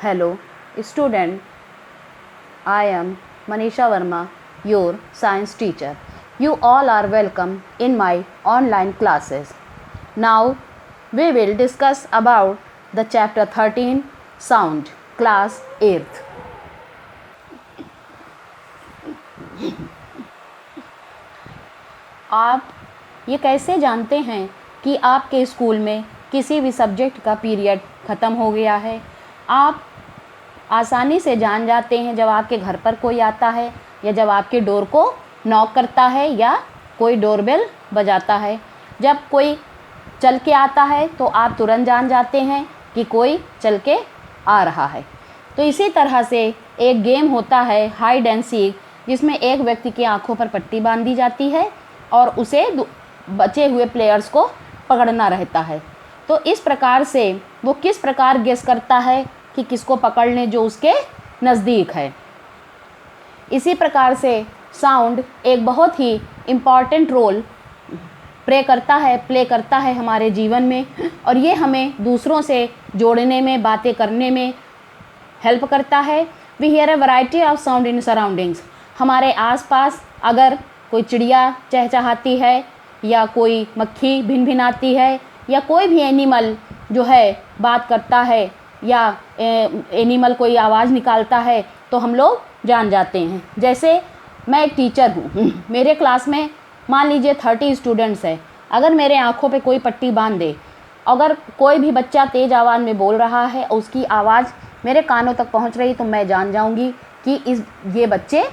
Hello, student. I am Manisha Verma, your science teacher. You all are welcome in my online classes. Now, we will discuss about the chapter 13 Sound, class 8th. आप ये कैसे जानते हैं कि आपके school में किसी भी सब्जेक्ट का पीरियड ख़त्म हो गया है? आप आसानी से जान जाते हैं जब आपके घर पर कोई आता है या जब आपके डोर को नॉक करता है या कोई डोरबेल बजाता है। जब कोई चल के आता है तो आप तुरंत जान जाते हैं कि कोई चल के आ रहा है। तो इसी तरह से एक गेम होता है हाइड एंड सीक, जिसमें एक व्यक्ति की आंखों पर पट्टी बांधी जाती है और उसे बचे हुए प्लेयर्स को पकड़ना रहता है। तो इस प्रकार से वो किस प्रकार गेस करता है कि किसको पकड़ लें जो उसके नज़दीक है। इसी प्रकार से साउंड एक बहुत ही इम्पॉर्टेंट रोल प्ले करता है हमारे जीवन में, और ये हमें दूसरों से जोड़ने में, बातें करने में हेल्प करता है। We hear a variety of sound in surroundings. हमारे आसपास अगर कोई चिड़िया चहचहाती है या कोई मक्खी भिनभिनाती है या कोई भी एनिमल जो है बात करता है या एनिमल कोई आवाज़ निकालता है तो हम लोग जान जाते हैं। जैसे मैं एक टीचर हूँ, मेरे क्लास में मान लीजिए 30 स्टूडेंट्स हैं। अगर मेरे आँखों पे कोई पट्टी बांध दे, अगर कोई भी बच्चा तेज़ आवाज़ में बोल रहा है और उसकी आवाज़ मेरे कानों तक पहुँच रही तो मैं जान जाऊँगी कि ये बच्चे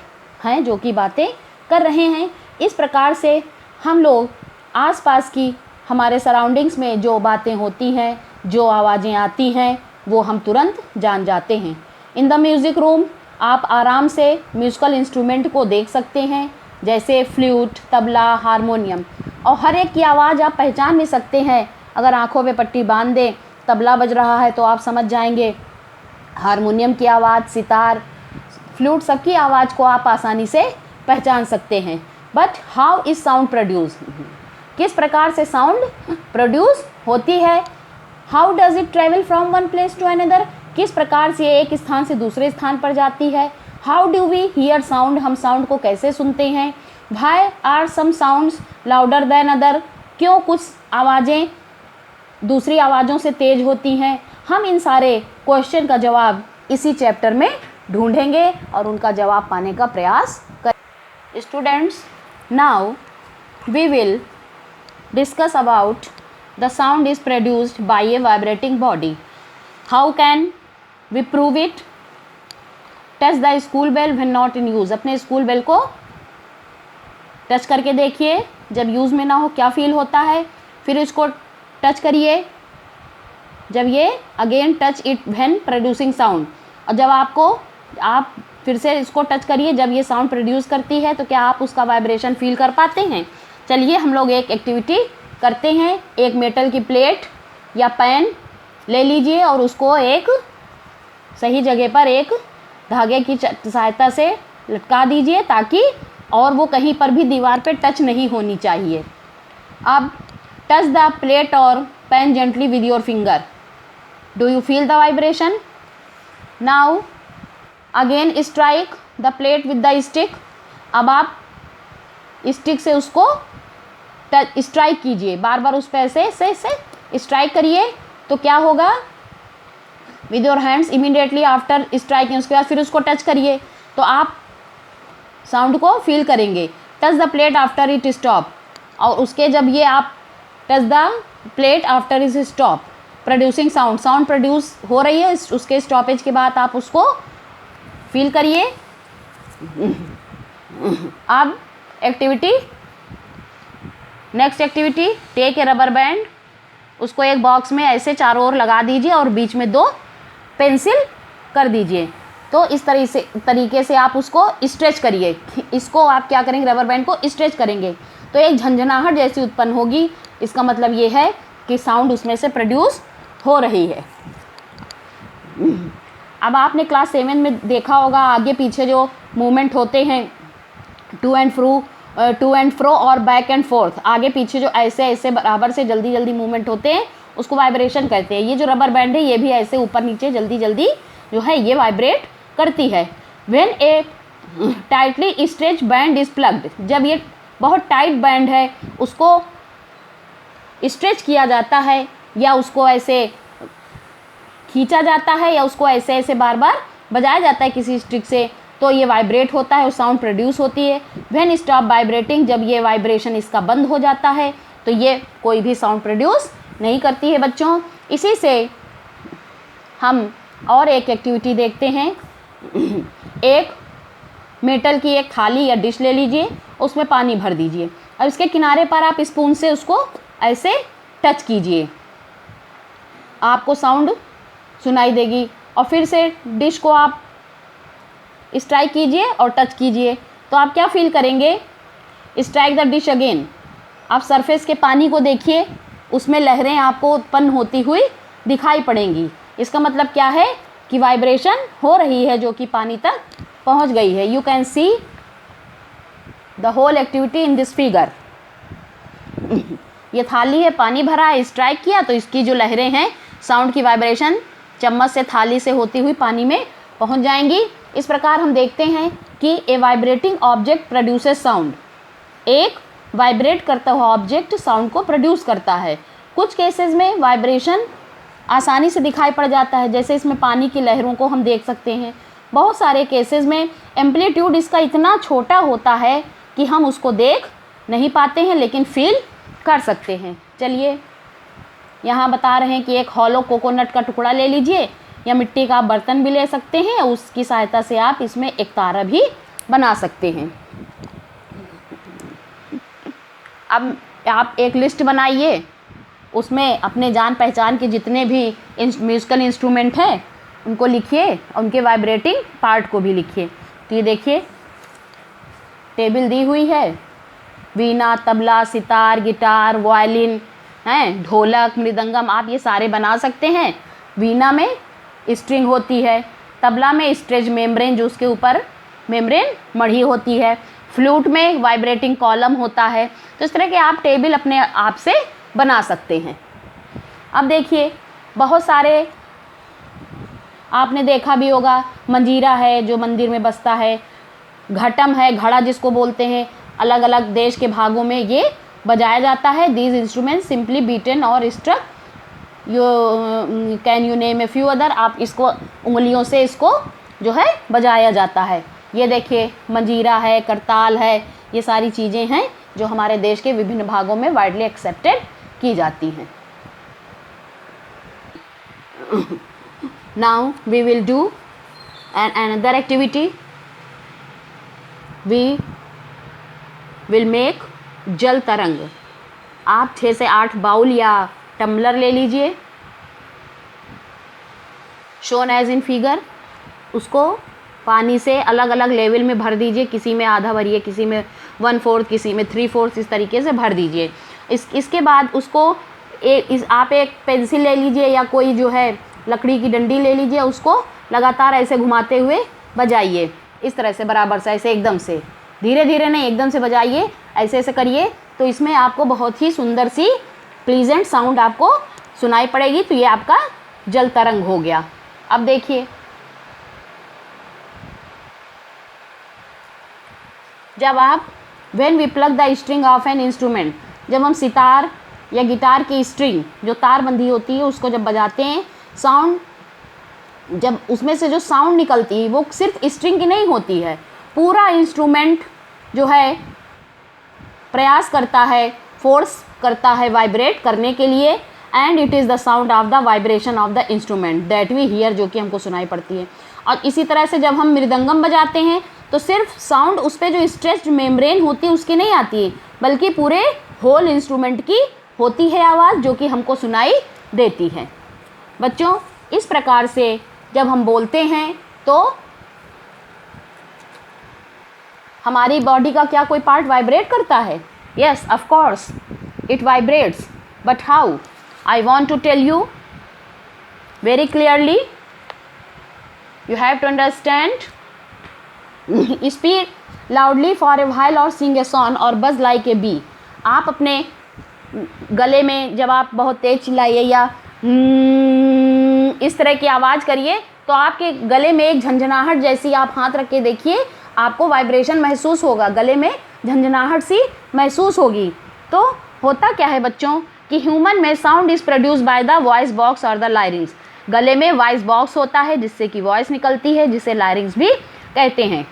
हैं जो कि बातें कर रहे हैं। इस प्रकार से हम लोग आसपास की हमारे सराउंडिंग्स में जो बातें होती हैं, जो आवाज़ें आती हैं, वो हम तुरंत जान जाते हैं। इन द म्यूज़िक रूम आप आराम से म्यूज़िकल इंस्ट्रूमेंट को देख सकते हैं, जैसे फ्लूट, तबला, हारमोनियम, और हर एक की आवाज़ आप पहचान भी सकते हैं। अगर आँखों पे पट्टी बांध दें, तबला बज रहा है तो आप समझ जाएंगे, हारमोनियम की आवाज़, सितार, फ्लूट, सबकी आवाज़ को आप आसानी से पहचान सकते हैं। But how is sound produce? किस प्रकार से साउंड प्रोड्यूस होती है? How does it travel from one place to another? किस प्रकार से एक स्थान से दूसरे स्थान पर जाती है? How do we hear sound? हम साउंड को कैसे सुनते हैं? Why are some sounds louder than other? क्यों कुछ आवाज़ें दूसरी आवाज़ों से तेज होती हैं? हम इन सारे क्वेश्चन का जवाब इसी चैप्टर में ढूंढेंगे और उनका जवाब पाने का प्रयास करेंगे। Students, now we will discuss about the sound is produced by a vibrating body. How can we prove it? Touch the school bell when not in use. अपने स्कूल बेल को टच करके देखिए, जब यूज़ में ना हो क्या feel होता है। फिर इसको टच करिए जब ये again touch it when producing sound, और जब आप फिर से इसको टच करिए जब ये साउंड प्रोड्यूस करती है, तो क्या आप उसका वाइब्रेशन फील कर पाते हैं? चलिए हम लोग एक एक्टिविटी करते हैं। एक मेटल की प्लेट या पेन ले लीजिए और उसको एक सही जगह पर एक धागे की सहायता से लटका दीजिए, ताकि और वो कहीं पर भी दीवार पे टच नहीं होनी चाहिए। अब टच द प्लेट और pen gently with your finger. Do you feel the vibration? Now again strike the plate with the stick. अब आप स्टिक से उसको स्ट्राइक कीजिए, बार बार उस पर ऐसे स्ट्राइक करिए। तो क्या होगा? With your hands immediately after striking, उसके बाद फिर उसको टच करिए तो आप साउंड को फील करेंगे। Touch the plate after it stop, और उसके जब ये आप touch the plate after it stop producing sound produce हो रही है, उसके स्टॉपेज के बाद आप उसको फील करिए। अब next activity, take a rubber band, उसको एक बॉक्स में ऐसे चारों ओर लगा दीजिए और बीच में 2 पेंसिल कर दीजिए। तो इस तरीके से आप उसको स्ट्रेच करिए। इसको आप क्या करेंगे? रबर बैंड को स्ट्रेच करेंगे तो एक झंझनाहट जैसी उत्पन्न होगी। इसका मतलब ये है कि साउंड उसमें से प्रोड्यूस हो रही है। अब आपने क्लास 7 में देखा होगा, आगे पीछे जो मूवमेंट होते हैं, टू एंड फ्रो और बैक एंड फोर्थ, आगे पीछे जो ऐसे बराबर से जल्दी मूवमेंट होते हैं, उसको वाइब्रेशन कहते हैं। ये जो रबर बैंड है ये भी ऐसे ऊपर नीचे जल्दी जल्दी जो है ये वाइब्रेट करती है। When a tightly stretch band is plugged, जब ये बहुत टाइट बैंड है उसको स्ट्रेच किया जाता है या उसको ऐसे खींचा जाता है या उसको ऐसे ऐसे बार बार बजाया जाता है किसी स्टिक से, तो ये वाइब्रेट होता है और साउंड प्रोड्यूस होती है। व्हेन स्टॉप वाइब्रेटिंग, जब ये वाइब्रेशन इसका बंद हो जाता है तो ये कोई भी साउंड प्रोड्यूस नहीं करती है बच्चों। इसी से हम और एक एक्टिविटी देखते हैं। एक मेटल की एक थाली या डिश ले लीजिए, उसमें पानी भर दीजिए। अब इसके किनारे पर आप स्पून से उसको ऐसे टच कीजिए, आपको साउंड सुनाई देगी। और फिर से डिश को आप स्ट्राइक कीजिए और टच कीजिए, तो आप क्या फील करेंगे? स्ट्राइक द डिश अगेन, आप सरफेस के पानी को देखिए, उसमें लहरें आपको उत्पन्न होती हुई दिखाई पड़ेंगी। इसका मतलब क्या है कि वाइब्रेशन हो रही है जो कि पानी तक पहुंच गई है। You can see the whole activity in this figure. ये थाली है, पानी भरा है, स्ट्राइक किया तो इसकी जो लहरें हैं, साउंड की वाइब्रेशन चम्मच से थाली से होती हुई पानी में पहुंच जाएंगी। इस प्रकार हम देखते हैं कि ए वाइब्रेटिंग ऑब्जेक्ट प्रोड्यूसेस साउंड, एक वाइब्रेट करता हुआ ऑब्जेक्ट साउंड को प्रोड्यूस करता है। कुछ केसेस में वाइब्रेशन आसानी से दिखाई पड़ जाता है, जैसे इसमें पानी की लहरों को हम देख सकते हैं। बहुत सारे केसेस में एम्पलीट्यूड इसका इतना छोटा होता है कि हम उसको देख नहीं पाते हैं, लेकिन फील कर सकते हैं। चलिए यहाँ बता रहे हैं कि एक हॉलो कोकोनट का टुकड़ा ले लीजिए या मिट्टी का बर्तन भी ले सकते हैं, उसकी सहायता से आप इसमें एक तारा भी बना सकते हैं। अब आप एक लिस्ट बनाइए, उसमें अपने जान पहचान के जितने भी म्यूज़िकल इंस्ट्रूमेंट हैं उनको लिखिए और उनके वाइब्रेटिंग पार्ट को भी लिखिए। तो ये देखिए टेबल दी हुई है, वीणा, तबला, सितार, गिटार, वायलिन हैं, ढोलक, मृदंगम, आप ये सारे बना सकते हैं। वीणा में स्ट्रिंग होती है, तबला में स्ट्रेच मेम्ब्रेन जो उसके ऊपर मेम्ब्रेन मढ़ी होती है, फ्लूट में वाइब्रेटिंग कॉलम होता है। तो इस तरह के आप टेबल अपने आप से बना सकते हैं। अब देखिए बहुत सारे आपने देखा भी होगा, मंजीरा है जो मंदिर में बजता है, घटम है, घड़ा जिसको बोलते हैं, अलग अलग देश के भागों में ये बजाया जाता है। दीज इंस्ट्रूमेंट सिंपली बीटन और struck, can you name a few other, आप इसको उंगलियों से इसको जो है बजाया जाता है। ये देखिए मंजीरा है, करताल है, ये सारी चीज़ें हैं जो हमारे देश के विभिन्न भागों में वाइडली एक्सेप्टेड की जाती हैं। Now we will do another activity. We will make जल तरंग। आप 6 से 8 बाउल या टम्बलर ले लीजिए, शोन एज इन फिगर। उसको पानी से अलग अलग लेवल में भर दीजिए, किसी में आधा भरिए, किसी में 1/4, किसी में 3/4, इस तरीके से भर दीजिए। इसके बाद उसको आप एक पेंसिल ले लीजिए या कोई जो है लकड़ी की डंडी ले लीजिए, उसको लगातार ऐसे घुमाते हुए बजाइए, इस तरह से बराबर से, ऐसे एकदम से, धीरे धीरे नहीं, एकदम से बजाइए, ऐसे ऐसे करिए। तो इसमें आपको बहुत ही सुंदर सी प्लीजेंट साउंड आपको सुनाई पड़ेगी। तो ये आपका जल तरंग हो गया। अब देखिए जब आप when we plug the string of an instrument, जब हम सितार या गिटार की स्ट्रिंग जो तार बंधी होती है उसको जब बजाते हैं, साउंड जब उसमें से जो साउंड निकलती है वो सिर्फ स्ट्रिंग की नहीं होती है, पूरा इंस्ट्रूमेंट जो है प्रयास करता है, फोर्स करता है वाइब्रेट करने के लिए। And it is the sound of the vibration of the instrument that we hear, जो कि हमको सुनाई पड़ती है। और इसी तरह से जब हम मृदंगम बजाते हैं तो सिर्फ साउंड उस पर जो स्ट्रेच्ड मेम्ब्रेन होती है उसकी नहीं आती है, बल्कि पूरे होल इंस्ट्रूमेंट की होती है आवाज़, जो कि हमको सुनाई देती है। बच्चों इस प्रकार से जब हम बोलते हैं तो हमारी बॉडी का क्या कोई पार्ट वाइब्रेट करता है? Yes, of course it vibrates, but how? I want to tell you very clearly, you have to understand. Speak loudly for a while और सिंग ए सॉन्ग और बज लाइक ए बी। आप अपने गले में जब आप बहुत तेज़ चिल्लाइए या इस तरह की आवाज़ करिए तो आपके गले में एक झंझनाहट जैसी, आप हाथ रख के देखिए, आपको वाइब्रेशन महसूस होगा, गले में झंझनाहट सी महसूस होगी। तो होता क्या है बच्चों कि ह्यूमन में sound is produce by the voice box और द लायरिंग्स। गले में वॉइस बॉक्स होता है जिससे कि वॉइस निकलती है, जिसे लायरिंग्स भी कहते हैं।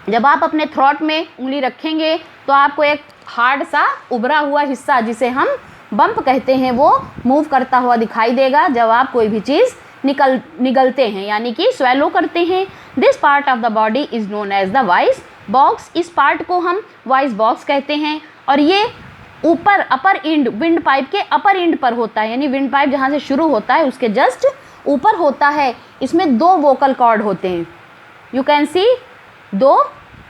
जब आप अपने थ्रोट में उंगली रखेंगे तो आपको एक हार्ड सा उभरा हुआ हिस्सा, जिसे हम बम्प कहते हैं, वो मूव करता हुआ दिखाई देगा जब आप कोई भी चीज़ निगलते हैं, यानी कि स्वेलो करते हैं। This part of the body is known as the voice box. इस पार्ट को हम वॉइस बॉक्स कहते हैं और ये ऊपर अपर इंड, विंड पाइप के अपर इंड पर होता है, यानी विंड पाइप जहाँ से शुरू होता है उसके जस्ट ऊपर होता है। इसमें 2 वोकल कॉर्ड होते हैं, you can see 2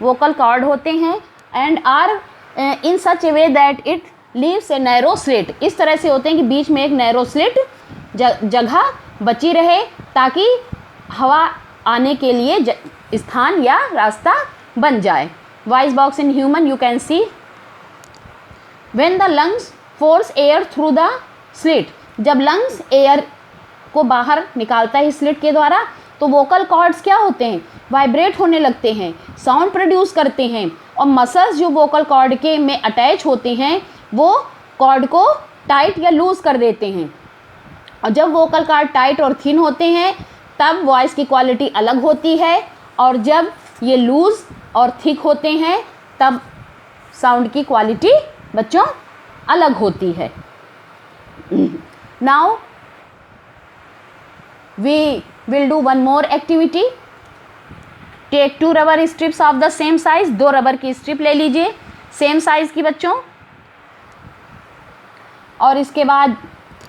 vocal cord होते हैं and are in such a way that it leaves a narrow slit. इस तरह से होते हैं कि बीच में एक नैरो स्लिट जगह बची रहे ताकि हवा आने के लिए स्थान या रास्ता बन जाए। Voice box in human, you can see when the lungs force air through the slit. जब लंग्स एयर को बाहर निकालता है स्लिट के द्वारा तो वोकल कॉर्ड्स क्या होते हैं, वाइब्रेट होने लगते हैं, साउंड प्रोड्यूस करते हैं और मसल्स जो वोकल कॉर्ड के में अटैच होते हैं वो कॉर्ड को टाइट या लूज़ कर देते हैं। और जब वोकल कॉर्ड टाइट और थिन होते हैं तब वॉइस की क्वालिटी अलग होती है और जब ये लूज़ और थिक होते हैं तब साउंड की क्वालिटी बच्चों अलग होती है। Now we will do one more activity. Take 2 rubber strips of the same size। 2 rubber की स्ट्रिप ले लीजिए सेम साइज की बच्चों, और इसके बाद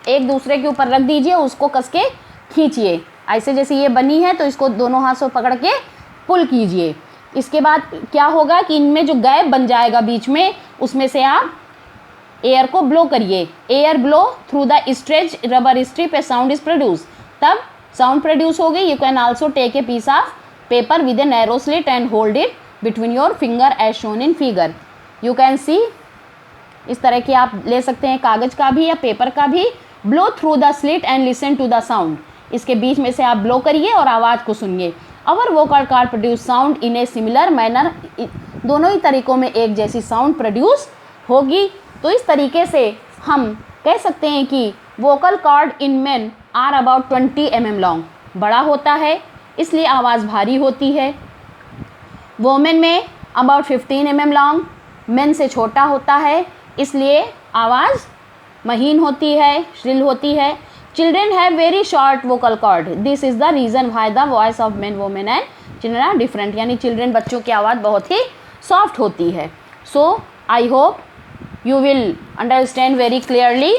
एक दूसरे के ऊपर रख दीजिए, उसको कस के खींचिए ऐसे जैसे ये बनी है, तो इसको दोनों हाथ से पकड़ के पुल कीजिए। इसके बाद क्या होगा कि इनमें जो गैप बन जाएगा बीच में, उसमें से आप एयर को ब्लो करिए। Air blow through the stretch rubber strip a sound is produce. तब साउंड प्रोड्यूस होगी। You can also take a piece of paper with a narrow slit and hold it between your finger as shown in figure. You can see, इस तरह की आप ले सकते हैं कागज़ का भी या पेपर का भी। Blow through the slit and listen to the sound. इसके बीच में से आप ब्लो करिए और आवाज़ को सुनिए। Our vocal cord produce sound in a similar manner. दोनों ही तरीक़ों में एक जैसी साउंड प्रोड्यूस होगी। तो इस तरीके से हम कह सकते हैं कि vocal cord in men are about 20 mm long. बड़ा होता है इसलिए आवाज़ भारी होती है। वोमेन में अबाउट 15 mm लॉन्ग। मेन से छोटा होता है इसलिए आवाज़ महीन होती है, श्रिल होती है। Children have very short vocal cord. This is the reason why the voice of men, women and children are different. यानी चिल्ड्रेन बच्चों की आवाज़ बहुत ही सॉफ्ट होती है। So I hope you will understand very clearly,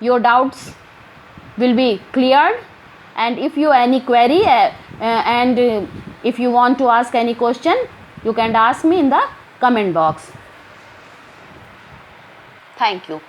your doubts will be cleared, and if you any query and if you want to ask any question, you can ask me in the comment box. Thank you.